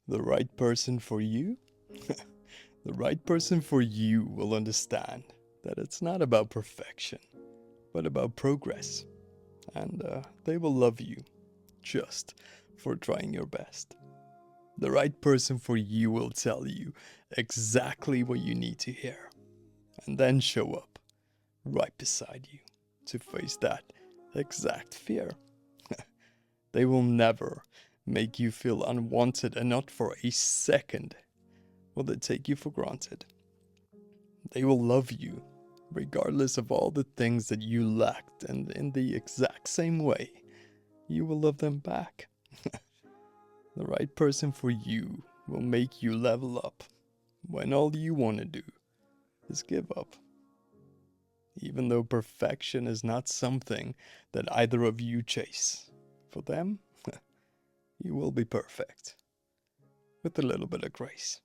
The right person for you? The right person for you will understand that it's not about perfection, but about progress. And they will love you just for trying your best. The right person for you will tell you exactly what you need to hear and then show up right beside you to face that exact fear. They will never make you feel unwanted, and not for a second will they take you for granted. They will love you regardless of all the things that you lacked, and in the exact same way, you will love them back. The right person for you will make you level up when all you want to do is give up. Even though perfection is not something that either of you chase, for them, you will be perfect with a little bit of grace.